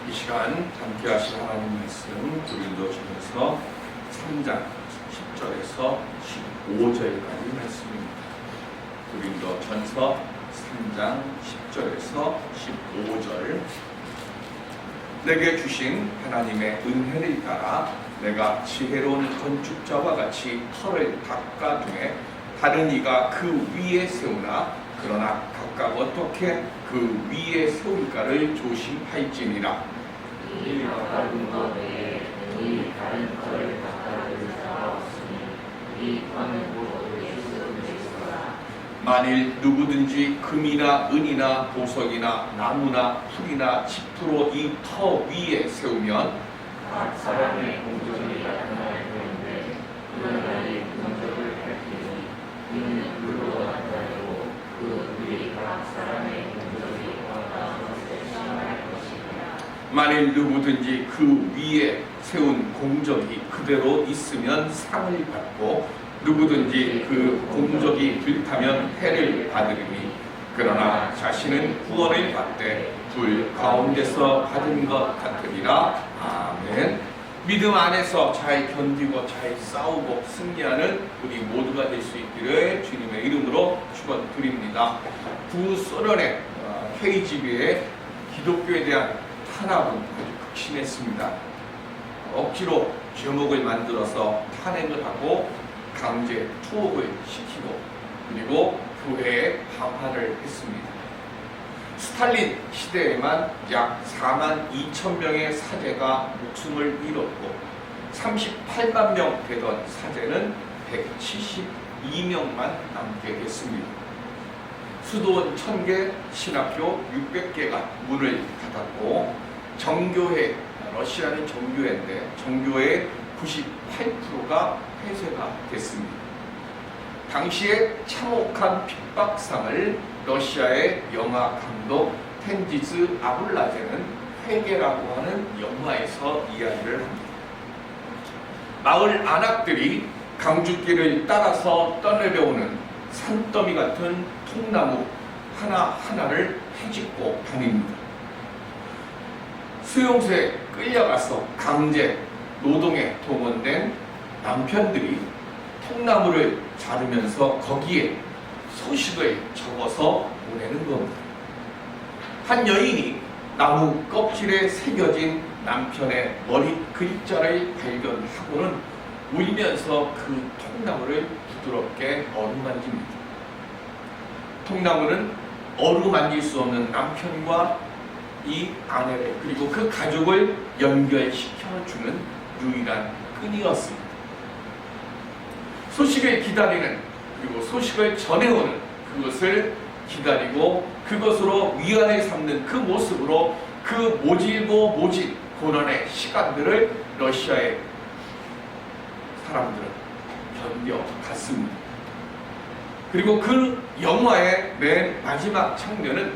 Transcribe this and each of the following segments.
이 시간 함께 하실 하나님 말씀 고린도전서 3장 10절에서 15절까지 말씀입니다. 고린도전서 3장 10절에서 15절. 내게 주신 하나님의 은혜를 따라 내가 지혜로운 건축자와 같이 터를 닦아두에 다른 이가 그 위에 세우나 그러나 각각 어떻게 그 위에 세울까를 조심할지니라. 이 다른 것 외에 이 다른 터를 닦아둘 자가 없으니 이 터는 곧 예수 그리스도라. 만일 누구든지 금이나 은이나 보석이나 나무나 풀이나 짚으로 이 터 위에 세우면 각 사람의 공적이 나타날 터인데 그 날이 공적을 밝히니 이는 불로 나타내고 그 위에 각 사람의 공적이 어떤 것을 시험할 것이니라. 만일 누구든지 그 위에 세운 공적이 그대로 있으면 상을 받고 누구든지 그 공적이 불타면 해를 받으리니 그러나 자신은 구원을 받되 불 가운데서 받은 것 같으리라. 아멘. 믿음 안에서 잘 견디고 잘 싸우고 승리하는 우리 모두가 될 수 있기를 주님의 이름으로 축원드립니다. 구소련의 KGB의 기독교에 대한 탄압은 아주 극심했습니다. 억지로 제목을 만들어서 탄핵을 하고 강제 투옥을 시키고 그리고 교회에 방화를 했습니다. 스탈린 시대에만 약 4만 2천 명의 사제가 목숨을 잃었고 38만 명 되던 사제는 172명만 남게 됐습니다. 수도원 1000개, 신학교 600개가 문을 닫았고 정교회, 러시아는 정교회인데 정교회의 98%가 폐쇄가 됐습니다. 당시에 참혹한 핍박상을 러시아의 영화 감독 텐지즈 아블라제는 회개라고 하는 영화에서 이야기를 합니다. 마을 안악들이 강주길을 따라서 떠내려오는 산더미 같은 통나무 하나하나를 헤집고 다닙니다. 수용소에 끌려가서 강제 노동에 동원된 남편들이 통나무를 자르면서 거기에 소식을 적어서 보내는 겁니다. 한 여인이 나무 껍질에 새겨진 남편의 머리 글자를 발견하고는 울면서 그 통나무를 부드럽게 어루만집니다. 통나무는 어루만질 수 없는 남편과 이 아내를 그리고 그 가족을 연결시켜주는 유일한 끈이었습니다. 소식을 기다리는 그리고 소식을 전해오는 그것을 기다리고 그것으로 위안을 삼는 그 모습으로 그 모질고 모진 고난의 시간들을 러시아의 사람들은 견뎌갔습니다. 그리고 그 영화의 맨 마지막 장면은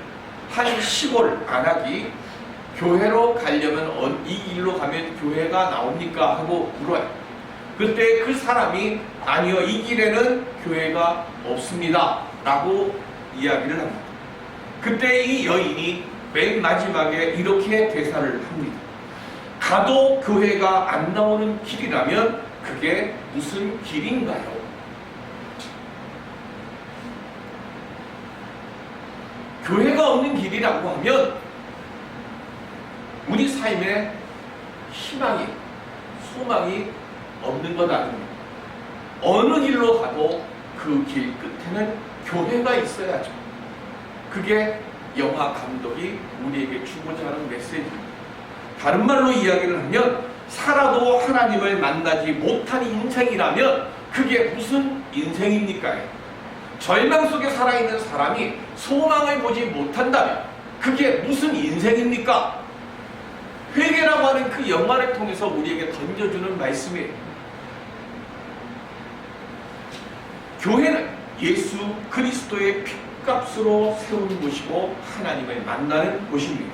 한 시골 안악이 교회로 가려면 이 길로 가면 교회가 나옵니까? 하고 물어요. 그때 그 사람이 아니요, 이 길에는 교회가 없습니다 라고 이야기를 합니다. 그때 이 여인이 맨 마지막에 이렇게 대사를 합니다. 가도 교회가 안 나오는 길이라면 그게 무슨 길인가요? 교회가 없는 길이라고 하면 우리 삶에 희망이, 소망이 없는 것 아닙니다. 어느 길로 가도 그 길 끝에는 교회가 있어야죠. 그게 영화 감독이 우리에게 주고자 하는 메시지입니다. 다른 말로 이야기를 하면 살아도 하나님을 만나지 못한 인생이라면 그게 무슨 인생입니까? 절망 속에 살아있는 사람이 소망을 보지 못한다면 그게 무슨 인생입니까? 회개라고 하는 그 영화를 통해서 우리에게 던져주는 말씀이에요. 교회는 예수 그리스도의 핏값으로 세운 곳이고 하나님을 만나는 곳입니다.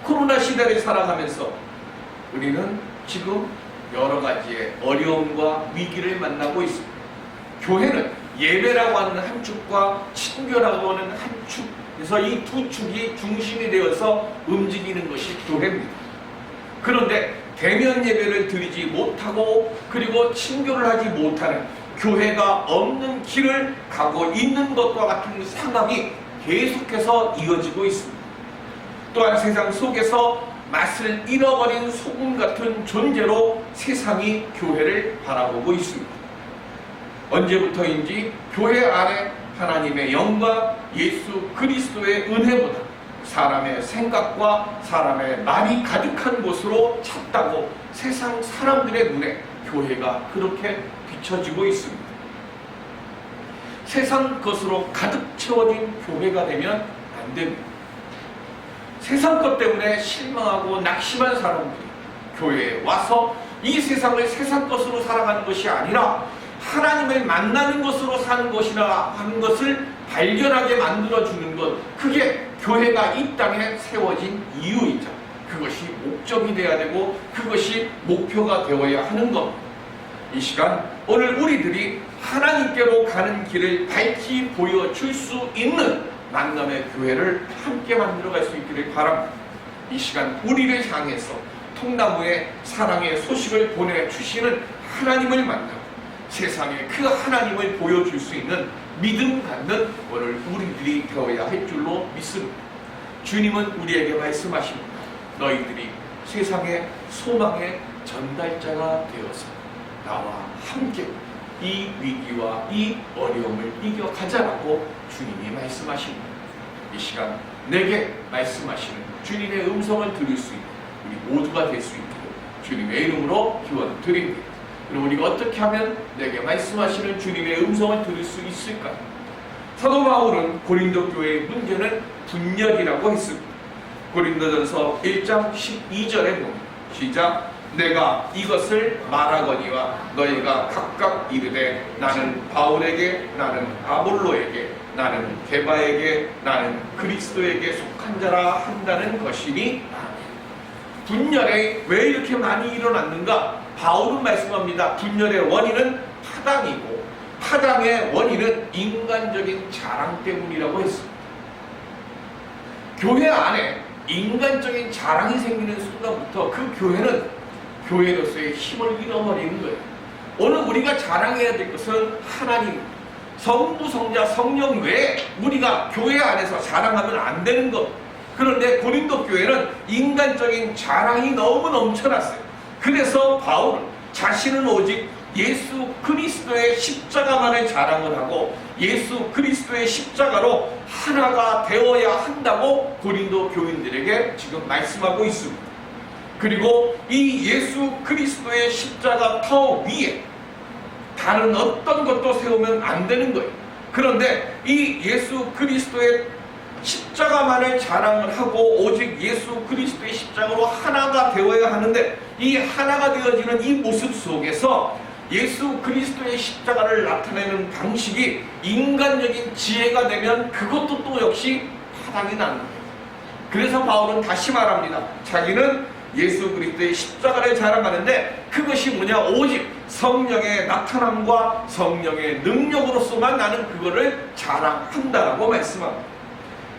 코로나 시대를 살아가면서 우리는 지금 여러 가지의 어려움과 위기를 만나고 있습니다. 교회는 예배라고 하는 한 축과 친교라고 하는 한 축 그래서 이 두 축이 중심이 되어서 움직이는 것이 교회입니다. 그런데 대면 예배를 드리지 못하고 그리고 친교를 하지 못하는 교회가 없는 길을 가고 있는 것과 같은 상황이 계속해서 이어지고 있습니다. 또한 세상 속에서 맛을 잃어버린 소금 같은 존재로 세상이 교회를 바라보고 있습니다. 언제부터인지 교회 안에 하나님의 영광, 예수 그리스도의 은혜보다 사람의 생각과 사람의 말이 가득한 곳으로 찼다고 세상 사람들의 눈에 교회가 그렇게 비춰지고 있습니다. 세상 것으로 가득 채워진 교회가 되면 안 됩니다. 세상 것 때문에 실망하고 낙심한 사람들이 교회에 와서 이 세상을 세상 것으로 살아가는 것이 아니라 하나님을 만나는 것으로 사는 것이라 하는 것을 발견하게 만들어주는 것, 그게 교회가 이 땅에 세워진 이유이자 그것이 목적이 되어야 되고 그것이 목표가 되어야 하는 것. 이 시간 오늘 우리들이 하나님께로 가는 길을 밝히 보여줄 수 있는 만남의 교회를 함께 만들어갈 수 있기를 바랍니다. 이 시간 우리를 향해서 통나무의 사랑의 소식을 보내주시는 하나님을 만나고 세상에 그 하나님을 보여줄 수 있는 믿음 갖는 오늘 우리들이 되어야 할 줄로 믿습니다. 주님은 우리에게 말씀하십니다. 너희들이 세상의 소망의 전달자가 되어서 나와 함께 이 위기와 이 어려움을 이겨가자라고 주님이 말씀하십니다. 이 시간 내게 말씀하시는 주님의 음성을 들을 수 있는 우리 모두가 될 수 있도록 주님의 이름으로 기원 드립니다. 그럼 우리가 어떻게 하면 내게 말씀하시는 주님의 음성을 들을 수 있을까? 사도 바울은 고린도 교회의 문제는 분열이라고 했습니다. 고린도전서 1장 12절에 보면 시작. 내가 이것을 말하거니와 너희가 각각 이르되 나는 바울에게 나는 아볼로에게 나는 게바에게 나는 그리스도에게 속한 자라 한다는 것이니 분열이 왜 이렇게 많이 일어났는가? 바울은 말씀합니다. 분열의 원인은 파당이고 파당의 원인은 인간적인 자랑 때문이라고 했습니다. 교회 안에 인간적인 자랑이 생기는 순간부터 그 교회는 교회로서의 힘을 잃어버리는 거예요. 오늘 우리가 자랑해야 될 것은 하나님, 성부, 성자, 성령 외에 우리가 교회 안에서 자랑하면 안 되는 것. 그런데 고린도 교회는 인간적인 자랑이 너무 넘쳐났어요. 그래서 바울은 자신은 오직 예수 그리스도의 십자가만을 자랑을 하고 예수 그리스도의 십자가로 하나가 되어야 한다고 고린도 교인들에게 지금 말씀하고 있습니다. 그리고 이 예수 그리스도의 십자가 터 위에 다른 어떤 것도 세우면 안 되는 거예요. 그런데 이 예수 그리스도의 십자가만을 자랑을 하고 오직 예수 그리스도의 십자가로 하나가 되어야 하는데 이 하나가 되어지는 이 모습 속에서 예수 그리스도의 십자가를 나타내는 방식이 인간적인 지혜가 되면 그것도 또 역시 파당이 나는 거예요. 그래서 바울은 다시 말합니다. 자기는 예수 그리스도의 십자가를 자랑하는데 그것이 뭐냐? 오직 성령의 나타남과 성령의 능력으로서만 나는 그거를 자랑한다라고 말씀합니다.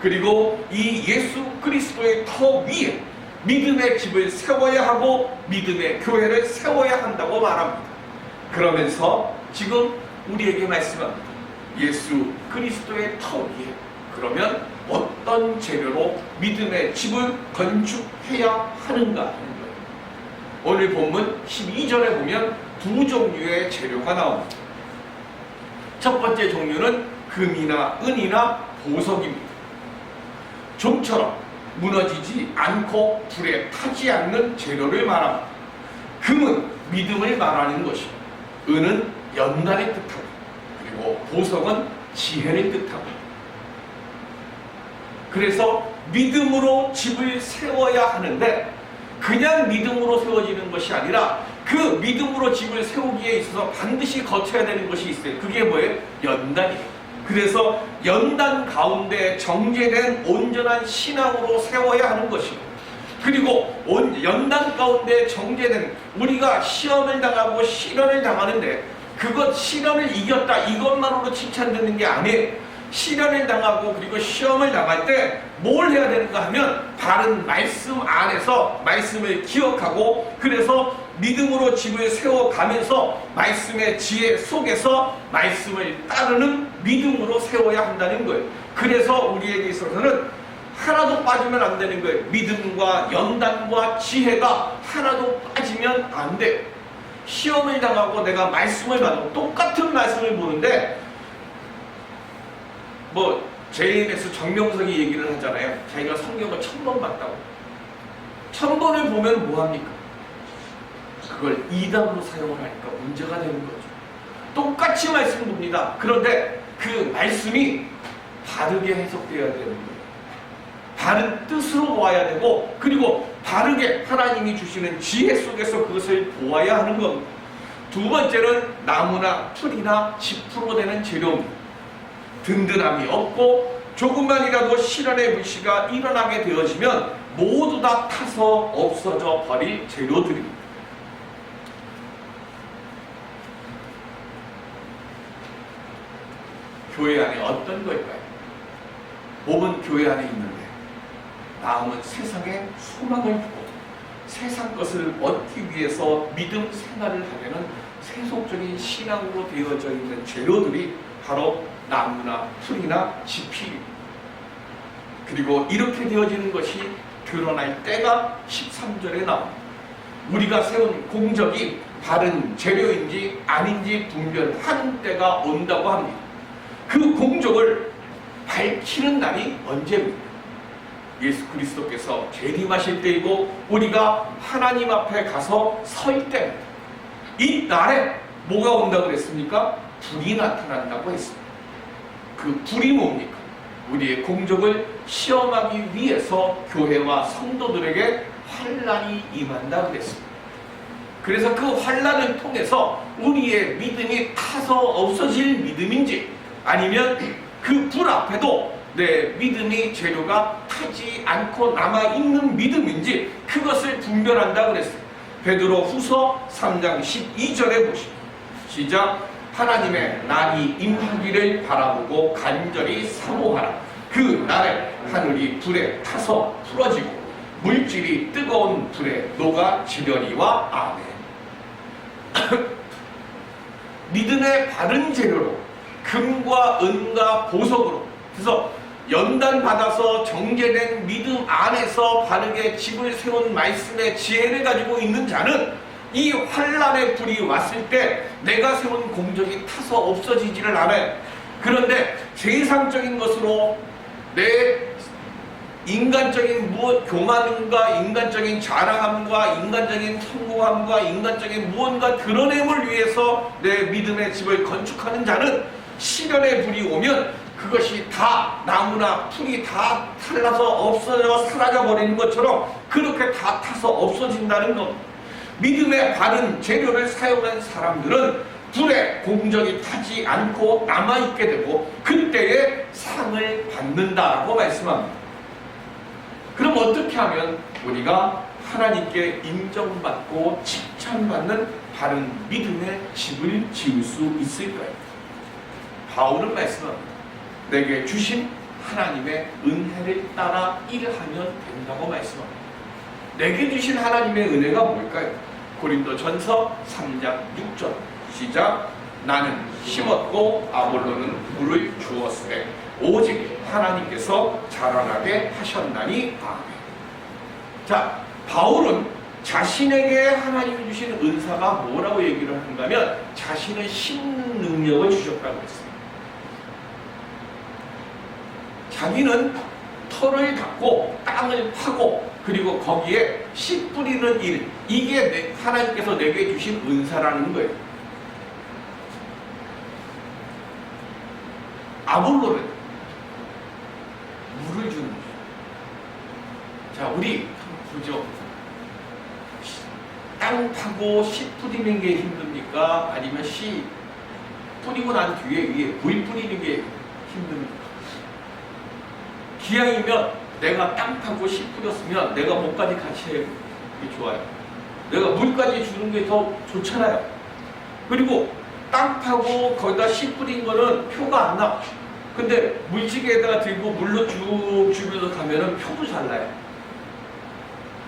그리고 이 예수 그리스도의 터 위에 믿음의 집을 세워야 하고 믿음의 교회를 세워야 한다고 말합니다. 그러면서 지금 우리에게 말씀합니다. 예수 그리스도의 터 위에 그러면 어떤 재료로 믿음의 집을 건축해야 하는가 하는 거예요. 오늘 본문 12절에 보면 두 종류의 재료가 나옵니다. 첫 번째 종류는 금이나 은이나 보석입니다. 좀처럼 무너지지 않고 불에 타지 않는 재료를 말합니다. 금은 믿음을 말하는 것이고 은은 연단을 뜻하고 그리고 보석은 지혜를 뜻합니다. 그래서 믿음으로 집을 세워야 하는데 그냥 믿음으로 세워지는 것이 아니라 그 믿음으로 집을 세우기에 있어서 반드시 거쳐야 되는 것이 있어요. 그게 뭐예요? 연단이에요. 그래서 연단 가운데 정제된 온전한 신앙으로 세워야 하는 것이고 그리고 연단 가운데 정제된 우리가 시험을 당하고 시련을 당하는데 그것 시련을 이겼다 이것만으로 칭찬되는 게 아니에요. 시련을 당하고 그리고 시험을 당할 때 뭘 해야 되는가 하면 바른 말씀 안에서 말씀을 기억하고 그래서 믿음으로 집을 세워가면서 말씀의 지혜 속에서 말씀을 따르는 믿음으로 세워야 한다는 거예요. 그래서 우리에게 있어서는 하나도 빠지면 안 되는 거예요. 믿음과 연단과 지혜가 하나도 빠지면 안 돼요. 시험을 당하고 내가 말씀을 받고 똑같은 말씀을 보는데 JMS 정명석이 얘기를 하잖아요. 자기가 성경을 1000번 봤다고. 1000번을 보면 뭐합니까? 그걸 이담으로 사용을 하니까 문제가 되는 거죠. 똑같이 말씀 봅니다. 그런데 그 말씀이 바르게 해석되어야 되는 거예요. 바른 뜻으로 보아야 되고 그리고 바르게 하나님이 주시는 지혜 속에서 그것을 보아야 하는 겁니다. 두 번째는 나무나 풀이나 지프로 되는 재료입니다. 든든함이 없고 조금만이라도 시련의 불씨가 일어나게 되어지면 모두 다 타서 없어져 버릴 재료들입니다. 교회 안에 어떤 걸까요? 몸은 교회 안에 있는데 마음은 세상에 소망을 두고 세상 것을 얻기 위해서 믿음 생활을 하려는 세속적인 신앙으로 되어져 있는 재료들이 바로 나무나 풀이나 지피입니다. 그리고 이렇게 되어지는 것이 드러날 때가 13절에 나옵니다. 우리가 세운 공적이 바른 재료인지 아닌지 분별하는 때가 온다고 합니다. 그 공적을 밝히는 날이 언제입니까? 예수 그리스도께서 재림하실 때이고 우리가 하나님 앞에 가서 설 때입니다. 이 날에 뭐가 온다고 그랬습니까? 불이 나타난다고 했습니다. 그 불이 뭡니까? 우리의 공적을 시험하기 위해서 교회와 성도들에게 환난이 임한다 그랬습니다. 그래서 그 환난을 통해서 우리의 믿음이 타서 없어질 믿음인지 아니면 그 불 앞에도 내 믿음이 재료가 타지 않고 남아있는 믿음인지 그것을 분별한다 그랬어요. 베드로 후서 3장 12절에 보시면 시작. 하나님의 날이 임하기를 바라보고 간절히 사모하라. 그 날에 하늘이 불에 타서 풀어지고 물질이 뜨거운 불에 녹아지려니와 아멘. 믿음의 바른 재료로 금과 은과 보석으로 그래서 연단받아서 정제된 믿음 안에서 바르게 집을 세운 말씀의 지혜를 가지고 있는 자는 이 환난의 불이 왔을 때 내가 세운 공적이 타서 없어지지를 않아요. 그런데 세상적인 것으로 내 인간적인 교만과 인간적인 자랑함과 인간적인 성공함과 인간적인 무언가 드러냄을 위해서 내 믿음의 집을 건축하는 자는 시련의 불이 오면 그것이 다 나무나 풀이 다 탈라서 없어져 사라져 버리는 것처럼 그렇게 다 타서 없어진다는 겁니다. 믿음의 바른 재료를 사용한 사람들은 불에 공적이 타지 않고 남아있게 되고 그때에 상을 받는다고 말씀합니다. 그럼 어떻게 하면 우리가 하나님께 인정받고 칭찬받는 바른 믿음의 집을 지을 수 있을까요? 바울은 말씀합니다. 내게 주신 하나님의 은혜를 따라 일하면 된다고 말씀합니다. 내게 주신 하나님의 은혜가 뭘까요? 고린도전서 3장 6절 시작. 나는 심었고 아볼로는 물을 주었으되 오직 하나님께서 자라나게 하셨나니 아멘. 자, 바울은 자신에게 하나님이 주신 은사가 뭐라고 얘기를 하는가 하면 자신을 심는 능력을 주셨다고 했습니다. 자기는 털을 닦고 땅을 파고 그리고 거기에 씨 뿌리는 일, 이게 하나님께서 내게 주신 은사라는 거예요. 아볼로는 물을 주는 거죠. 자, 우리 보죠. 땅 파고 씨 뿌리는 게 힘듭니까? 아니면 씨 뿌리고 난 뒤에 위에 물 뿌리는 게 힘듭니까? 기왕이면 내가 땅 파고 씨 뿌렸으면 내가 뭐까지 같이 해야 좋아요. 내가 물까지 주는 게 더 좋잖아요. 그리고 땅 파고 거기다 씨 뿌린 거는 표가 안 나. 근데 물지개에다가 들고 물로 쭉 주면서 가면은 표도 잘 나요.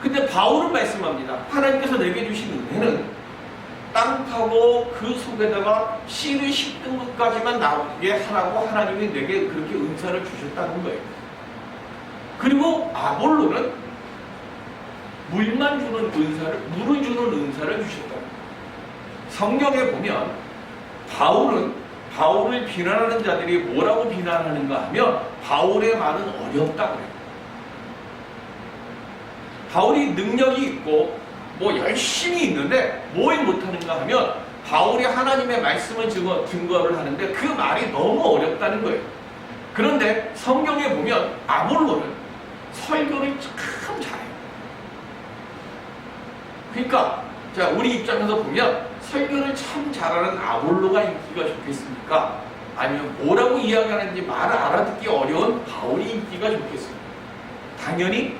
근데 바울은 말씀합니다. 하나님께서 내게 주신 은혜는 땅 파고 그 속에다가 씨를 씹는 것까지만 나오게 하라고 하나님이 내게 그렇게 은사를 주셨다는 거예요. 그리고 아볼로는 물만 주는 은사를, 물을 주는 은사를 주셨다. 성경에 보면 바울을 비난하는 자들이 뭐라고 비난하는가 하면 바울의 말은 어렵다고 해요. 바울이 능력이 있고 뭐 열심히 있는데 뭘 못하는가 하면 바울이 하나님의 말씀을 증거를 하는데 그 말이 너무 어렵다는 거예요. 그런데 성경에 보면 아볼로는 설교를 참 잘해요. 그러니까 자, 우리 입장에서 보면 설교를 참 잘하는 아볼로가 인기가 좋겠습니까? 아니면 뭐라고 이야기하는지 말을 알아듣기 어려운 바울이 인기가 좋겠습니까? 당연히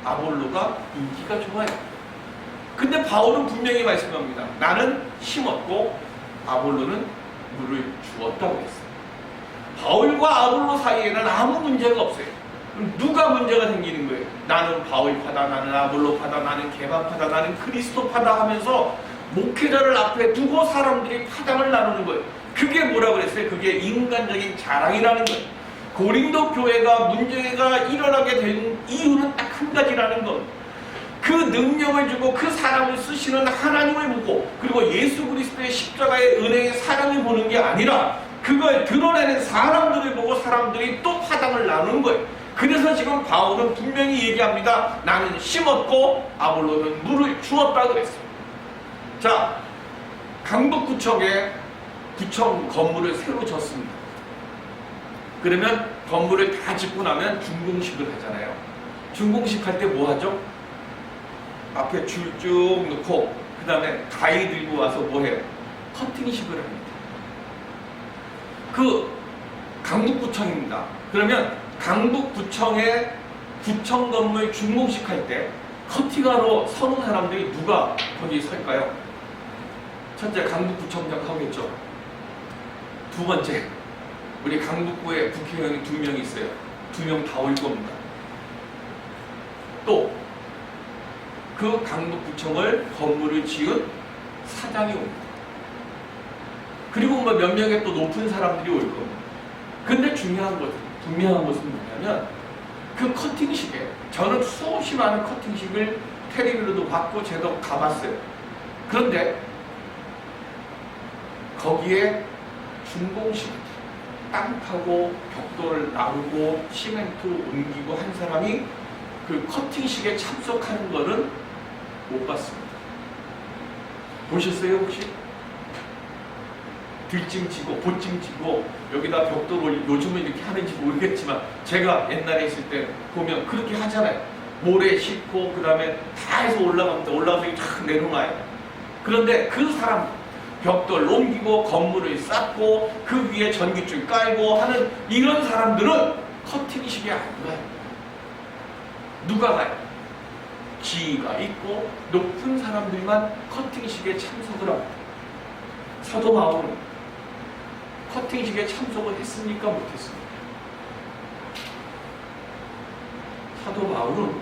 아볼로가 인기가 좋아요. 근데 바울은 분명히 말씀합니다. 나는 심었고 아볼로는 물을 주었다고 했어요. 바울과 아볼로 사이에는 아무 문제가 없어요. 그럼 누가 문제가 생기는 거예요? 나는 바울파다, 나는 아볼로파다, 나는 개바파다, 나는 그리스도파다 하면서 목회자를 앞에 두고 사람들이 파장을 나누는 거예요. 그게 뭐라고 그랬어요? 그게 인간적인 자랑이라는 거예요. 고린도 교회가 문제가 일어나게 된 이유는 딱 한 가지라는 것. 그 능력을 주고 그 사람을 쓰시는 하나님을 보고 그리고 예수 그리스도의 십자가의 은혜의 사랑을 보는 게 아니라 그걸 드러내는 사람들을 보고 사람들이 또 파장을 나누는 거예요. 그래서 지금 바울은 분명히 얘기합니다. 나는 심었고 아볼로는 물을 주었다 그랬어요. 자, 강북구청에 구청 건물을 새로 짓습니다. 그러면 건물을 다 짓고 나면 준공식을 하잖아요. 준공식 할 때 뭐 하죠? 앞에 줄 쭉 놓고 그 다음에 가위 들고 와서 뭐 해요? 커팅식을 합니다. 그 강북구청입니다. 그러면 강북구청의 구청 건물 준공식 할 때 커팅하러 서는 사람들이 누가 거기 설까요? 첫째, 강북구청장 하겠죠. 두 번째, 우리 강북구에 국회의원이 2명 있어요. 2명 다 올 겁니다. 또 그 강북구청을 건물을 지은 사장이 옵니다. 그리고 뭐 몇 명의 또 높은 사람들이 올 겁니다. 근데 중요한 것은 뭐냐면 그 커팅식에 저는 수없이 많은 커팅식을 텔레비로도 봤고 제가 가봤어요. 그런데 거기에 준공식 땅 파고 벽돌을 나르고 시멘트 옮기고 한 사람이 그 커팅식에 참석하는 거는 못 봤습니다. 보셨어요 혹시? 들짐지고 보짐지고 여기다 벽돌을 요즘은 이렇게 하는지 모르겠지만 제가 옛날에 있을 때 보면 그렇게 하잖아요. 모래 싣고 그 다음에 다 해서 올라갑니다. 올라가서 탁 내려놔요. 그런데 그 사람 벽돌 옮기고 건물을 쌓고 그 위에 전기줄 깔고 하는 이런 사람들은 커팅식에 안 가요. 누가 가요? 지위가 있고 높은 사람들만 커팅식에 참석을 합니다. 사도 바울은 커팅식에 참석을 했습니까? 못했습니까? 사도 바울은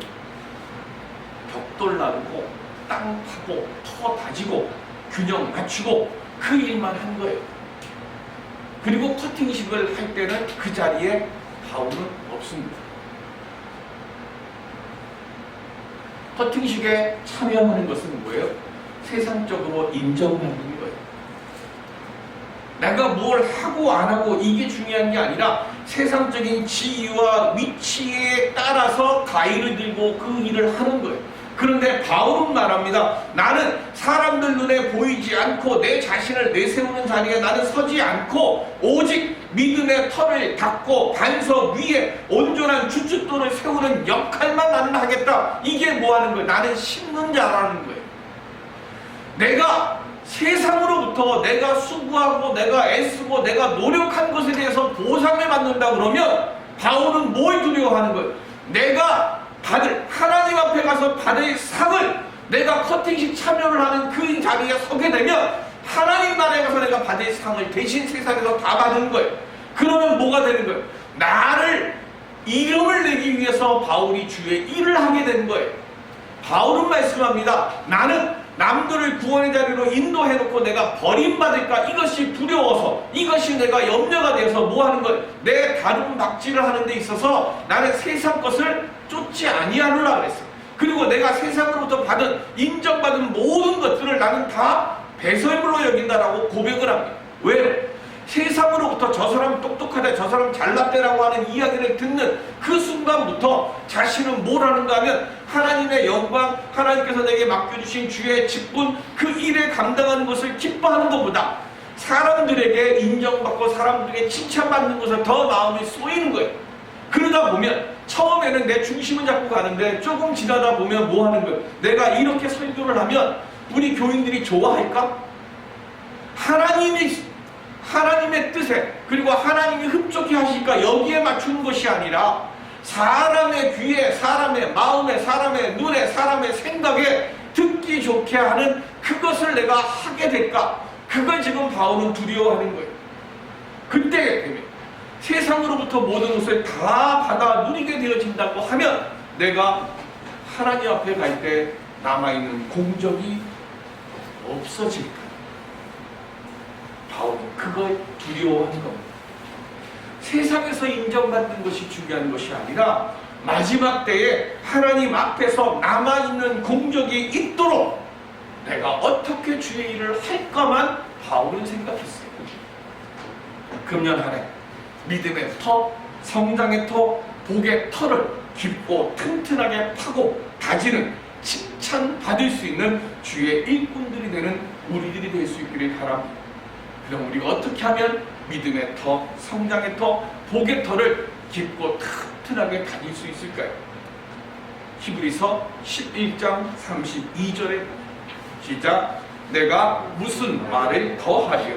벽돌 나르고 땅 파고 터 다지고 균형 맞추고 그 일만 한 거예요. 그리고 커팅식을 할 때는 그 자리에 바울은 없습니다. 커팅식에 참여하는 것은 뭐예요? 세상적으로 인정받는 거예요. 내가 뭘 하고 안 하고 이게 중요한 게 아니라 세상적인 지위와 위치에 따라서 가위를 들고 그 일을 하는 거예요. 그런데 바울은 말합니다. 나는 사람들 눈에 보이지 않고 내 자신을 내세우는 자리에 나는 서지 않고 오직 믿음의 털을 닦고 반석 위에 온전한 주춧돌을 세우는 역할만 나는 하겠다. 이게 뭐 하는 거예요? 나는 심는 자라는 거예요. 내가 세상으로부터 내가 수고하고 내가 애쓰고 내가 노력한 것에 대해서 보상을 받는다 그러면 바울은 뭘 두려워하는 거예요? 내가 받을 하나님 앞에 가서 받을 상을 내가 커팅식 참여를 하는 그 자리에 서게 되면 하나님 나라에 가서 내가 받을 상을 대신 세상에서 다 받은 거예요. 그러면 뭐가 되는 거예요? 나를 이름을 내기 위해서 바울이 주의 일을 하게 된 거예요. 바울은 말씀합니다. 나는 남들을 구원의 자리로 인도해놓고 내가 버림받을까 이것이 두려워서, 이것이 내가 염려가 돼서 뭐 하는 거예요? 내 다른 박질을 하는 데 있어서 나는 세상 것을 쫓지 아니하노라 그랬어요. 그리고 내가 세상으로부터 받은, 인정받은 모든 것들을 나는 다 배설물로 여긴다라고 고백을 합니다. 왜? 세상으로부터 저 사람 똑똑하다, 저 사람 잘났다라고 하는 이야기를 듣는 그 순간부터 자신은 뭘 하는가 하면 하나님의 영광, 하나님께서 내게 맡겨주신 주의 직분, 그 일에 감당하는 것을 기뻐하는 것보다 사람들에게 인정받고 사람들에게 칭찬받는 것을 더 마음이 쏘이는 거예요. 그러다 보면 처음에는 내 중심은 잡고 가는데 조금 지나다 보면 뭐 하는 거예요? 내가 이렇게 설교를 하면 우리 교인들이 좋아할까? 하나님의 뜻에, 그리고 하나님이 흡족해 하실까 여기에 맞추는 것이 아니라 사람의 귀에, 사람의 마음에, 사람의 눈에, 사람의 생각에 듣기 좋게 하는 그것을 내가 하게 될까? 그걸 지금 바울은 두려워하는 거예요. 그때 되면 세상으로부터 모든 것을 다 받아 누리게 되어진다고 하면 내가 하나님 앞에 갈 때 남아있는 공적이 없어질까? 바울은 그걸 두려워하는 겁니다. 세상에서 인정받는 것이 중요한 것이 아니라 마지막 때에 하나님 앞에서 남아있는 공적이 있도록 내가 어떻게 주의 일을 할까만 바울은 생각했어요. 금년 한 해 믿음의 터, 성장의 터, 복의 터를 깊고 튼튼하게 파고 다지는, 칭찬받을 수 있는 주의 일꾼들이 되는 우리들이 될 수 있기를 바랍니다. 그럼 우리가 어떻게 하면 믿음의 터, 성장의 터, 복의 터를 깊고 튼튼하게 다질 수 있을까요? 히브리서 11장 32절에 시작. 내가 무슨 말을 더하리요?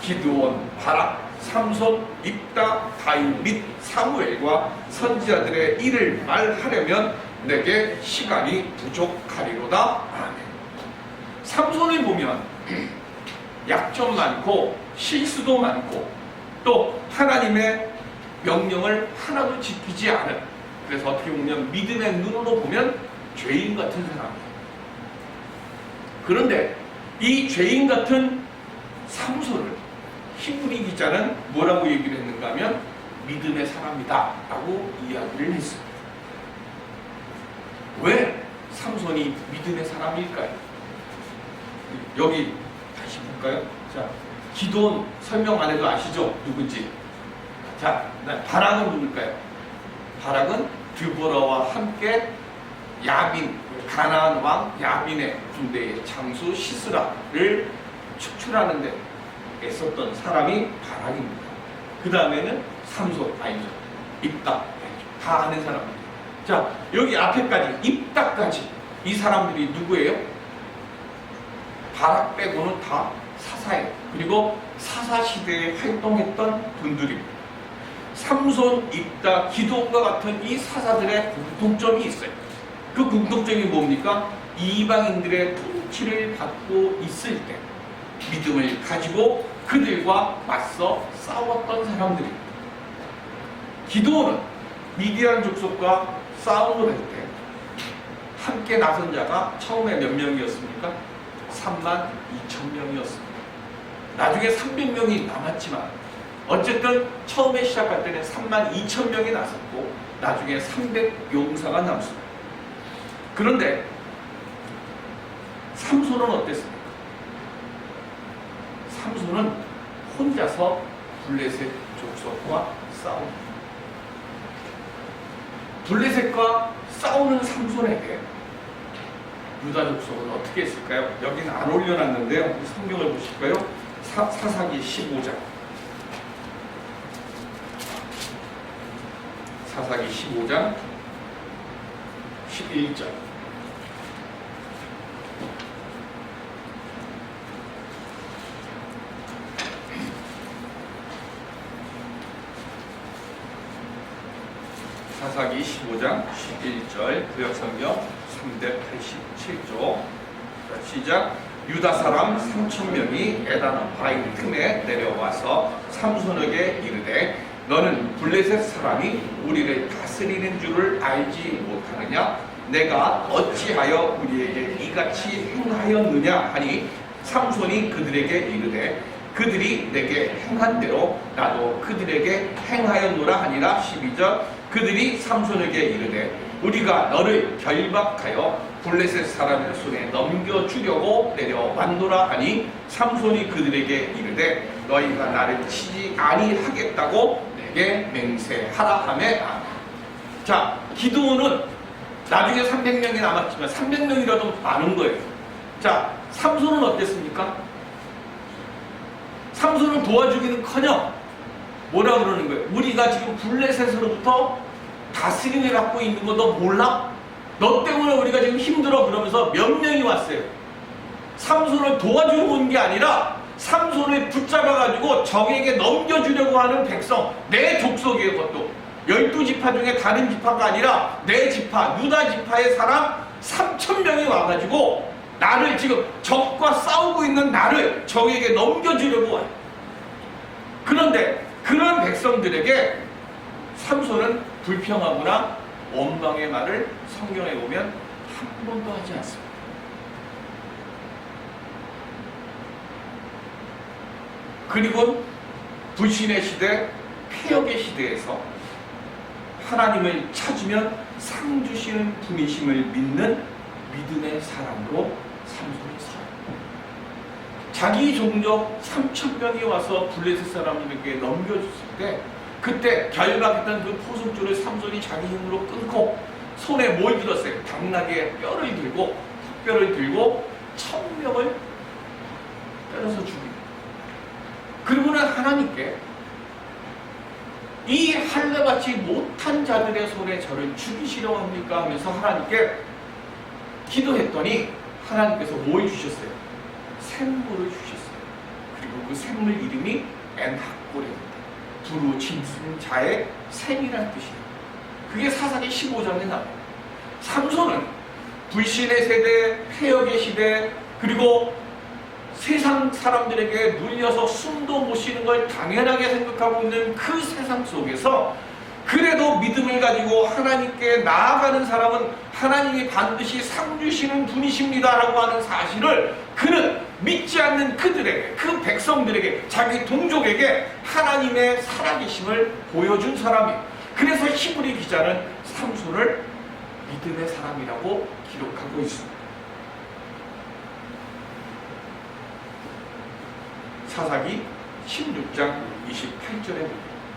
기드온, 바락, 삼손, 입다, 다윗 및 사무엘과 선지자들의 일을 말하려면 내게 시간이 부족하리로다. 아멘. 삼손을 보면 약점 많고 실수도 많고 또 하나님의 명령을 하나도 지키지 않은, 그래서 어떻게 보면 믿음의 눈으로 보면 죄인 같은 사람이에요. 그런데 이 죄인 같은 삼손을 히브리 기자는 뭐라고 얘기를 했는가 하면 믿음의 사람이다 라고 이야기를 했습니다. 왜 삼손이 믿음의 사람일까요? 여기 다시 볼까요? 자, 기도원 설명 안 해도 아시죠? 누군지. 자, 바락은 누굴까요? 바락은 드보라와 함께 야빈, 가나안 왕 야빈의 군대의 장수 시스라를 축출하는 데 애썼던 사람이 바락입니다. 그 다음에는 삼손, 아니죠. 입다, 다 아는 사람입니다. 자, 여기 앞에까지, 입다까지 이 사람들이 누구예요? 바락 빼고는 다 사사예요. 그리고 사사 시대에 활동했던 분들입니다. 삼손, 입다, 기드온과 같은 이 사사들의 공통점이 있어요. 그 공통점이 뭡니까? 이방인들의 통치를 받고 있을 때 믿음을 가지고 그들과 맞서 싸웠던 사람들입니다. 기드온은 미디안 족속과 싸움을 할 때 함께 나선 자가 처음에 몇 명이었습니까? 32,000명이었습니다. 나중에 300명이 남았지만 어쨌든 처음에 시작할 때는 32,000명이 나섰고 나중에 300용사가 남습니다. 그런데 삼손은 어땠습니까? 삼손은 혼자서 블레셋 족속과 싸웁니다. 블레셋과 싸우는 삼손에게 유다 족속은 어떻게 했을까요? 여기는 안 올려놨는데요. 성경을 보실까요? 사사기 15장. 사사기 15장 11절. 사사기 15장 11절 구역성경 387조. 자, 시작. 유다 사람 3,000명이 에단 바위 틈에 내려와서 삼손에게 이르되 너는 블레셋 사람이 우리를 다스리는 줄을 알지 못하느냐? 내가 어찌하여 우리에게 이같이 행하였느냐 하니 삼손이 그들에게 이르되 그들이 내게 행한 대로 나도 그들에게 행하였노라 하니라. 12절 그들이 삼손에게 이르되 우리가 너를 결박하여 블레셋 사람의 손에 넘겨주려고 내려왔노라 하니 삼손이 그들에게 이르되 너희가 나를 치지 아니하겠다고 내게 맹세하라 하매. 자, 기드온은 나중에 300명이 남았지만 300명이라도 많은 거예요. 자, 삼손은 어땠습니까? 삼손은 도와주기는커녕 뭐라 그러는 거예요? 우리가 지금 블레셋으로부터 다스림을 갖고 있는 거 너 몰라? 너 때문에 우리가 지금 힘들어. 그러면서 명령이 왔어요. 삼손을 도와주러 온 게 아니라 삼손을 붙잡아가지고 적에게 넘겨주려고 하는 백성, 내 족속이에요. 그것도 12지파 중에 다른 지파가 아니라 내 지파, 유다 지파의 사람 3,000명이 와가지고 나를 지금 적과 싸우고 있는 나를 적에게 넘겨주려고 와요. 그런데 그런 백성들에게 삼손은 불평하거나 원망의 말을 성경에 보면 한 번도 하지 않습니다. 그리고 불신의 시대, 폐역의 시대에서 하나님을 찾으면 상 주시는 분이심을 믿는 믿음의 사람으로 삼손이 살아요. 자기 종족 3,000명이 와서 블레셋 사람들에게 넘겨줬을 때 그때 결박했던 그 포승줄을 삼손이 자기 힘으로 끊고 손에 뭘 들었어요? 당나귀의 뼈를 들고 턱뼈를 들고 1,000명을 때려서 죽입니다. 그리고는 하나님께 이 할례받지 못한 자들의 손에 저를 죽이시려고 합니까? 하면서 하나님께 기도했더니 하나님께서 뭘 주셨어요? 샘물을 주셨어요. 그리고 그 샘물 이름이 엔하골입니다. 두루 짐승 자의 샘이라는 뜻이에요. 그게 사사기 15장에 나와요. 삼손은 불신의 세대, 폐역의 시대, 그리고 세상 사람들에게 눌려서 숨도 못 쉬는 걸 당연하게 생각하고 있는 그 세상 속에서 그래도 믿음을 가지고 하나님께 나아가는 사람은 하나님이 반드시 상 주시는 분이십니다라고 하는 사실을 그는 믿지 않는 그들에게, 그 백성들에게, 자기 동족에게 하나님의 살아계심을 보여준 사람이에요. 그래서 히브리 기자는 삼손을 믿음의 사람이라고 기록하고 있습니다. 사사기 16장 28절에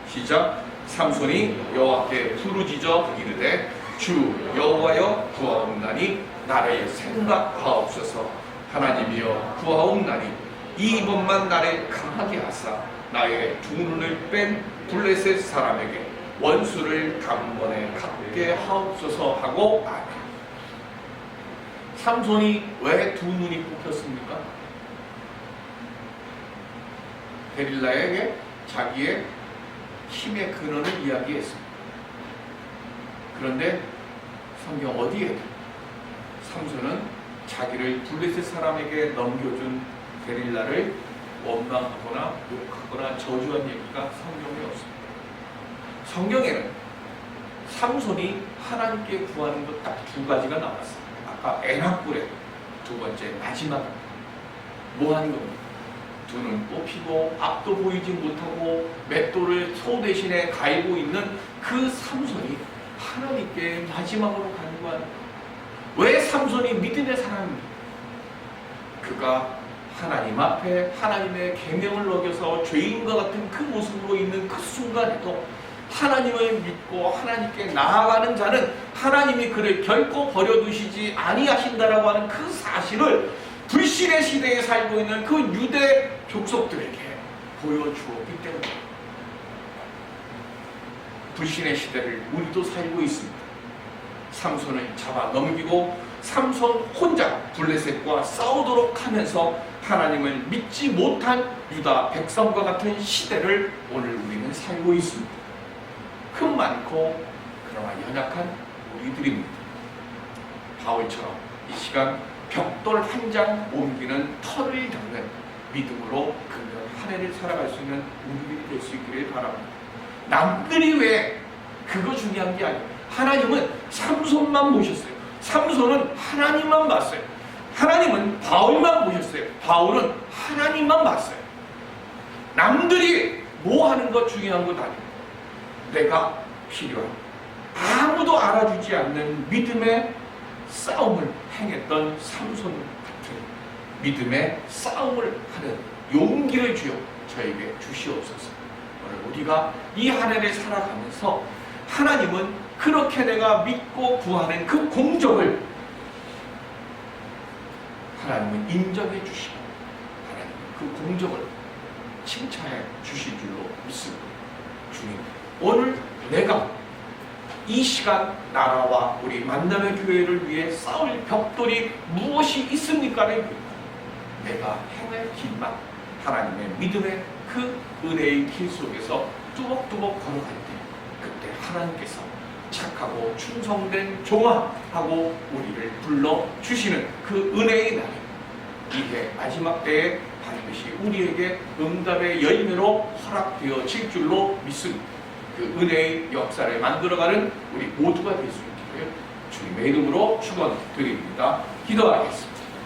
시작. 삼손이 여호와께 부르짖어 이르되 주 여호와여 구하옵나니 나를 생각하옵소서. 하나님이여 구하옵나니 이 번만 나를 강하게 하사 나의 두 눈을 뺀 블레셋 사람에게 원수를 단번에 갚게 하옵소서 하고 아멘. 삼손이 왜 두 눈이 뽑혔습니까? 데릴라에게 자기의 힘의 근원을 이야기했습니다. 그런데 성경 어디에도 삼손은 자기를 블레셋 사람에게 넘겨준 데릴라를 원망하거나 욕하거나 저주한 얘기가 성경에 없습니다. 성경에는 삼손이 하나님께 구하는 것 딱 두 가지가 나왔어요. 아까 엔하골의 두 번째 마지막 뭐 하는 겁니까? 두 눈 뽑히고 앞도 보이지 못하고 맷돌을 소 대신에 갈고 있는 그 삼손이 하나님께 마지막으로 간구하는 거예요. 왜 삼손이 믿음의 사람입니까? 그가 하나님 앞에 하나님의 계명을 어겨서 죄인과 같은 그 모습으로 있는 그 순간에도 하나님을 믿고 하나님께 나아가는 자는 하나님이 그를 결코 버려두시지 아니하신다라고 하는 그 사실을 불신의 시대에 살고 있는 그 유대 족속들에게 보여주었기 때문에 불신의 시대를 우리도 살고 있습니다. 삼손을 잡아 넘기고 삼손 혼자 블레셋과 싸우도록 하면서 하나님을 믿지 못한 유다 백성과 같은 시대를 오늘 우리는 살고 있습니다. 흠 많고 그러나 연약한 우리들입니다. 바울처럼 이 시간 벽돌 한 장 옮기는 터를 닦는 믿음으로 그런 한 해를 살아갈 수 있는 우리들이 될 수 있기를 바랍니다. 남들이 왜 그거 중요한 게 아니에요. 하나님은 삼손만 보셨어요. 삼손은 하나님만 봤어요. 하나님은 바울만 보셨어요. 바울은 하나님만 봤어요. 남들이 뭐 하는 거 중요한 것 아니에요. 내가 필요한 아무도 알아주지 않는 믿음의 싸움을 행했던 삼손 같은 믿음의 싸움을 하는 용기를 주여 저에게 주시옵소서. 오늘 우리가 이 한 해를 살아가면서 하나님은 그렇게 내가 믿고 구하는 그 공적을 하나님은 인정해 주시고 하나님은 그 공적을 칭찬해 주실 줄로 믿습니다. 주님, 오늘 내가 이 시간 나라와 우리 만남의 교회를 위해 싸울 벽돌이 무엇이 있습니까? 내가 행할 길만 하나님의 믿음의 그 은혜의 길 속에서 뚜벅뚜벅 걸어갈 때 그때 하나님께서 착하고 충성된 종아하고 우리를 불러주시는 그 은혜의 날에 이해 마지막 때에 반드시 우리에게 응답의 열매로 허락되어질 줄로 믿습니다. 그 은혜의 역사를 만들어가는 우리 모두가 될 수 있기를 주님의 이름으로 축원드립니다. 기도하겠습니다.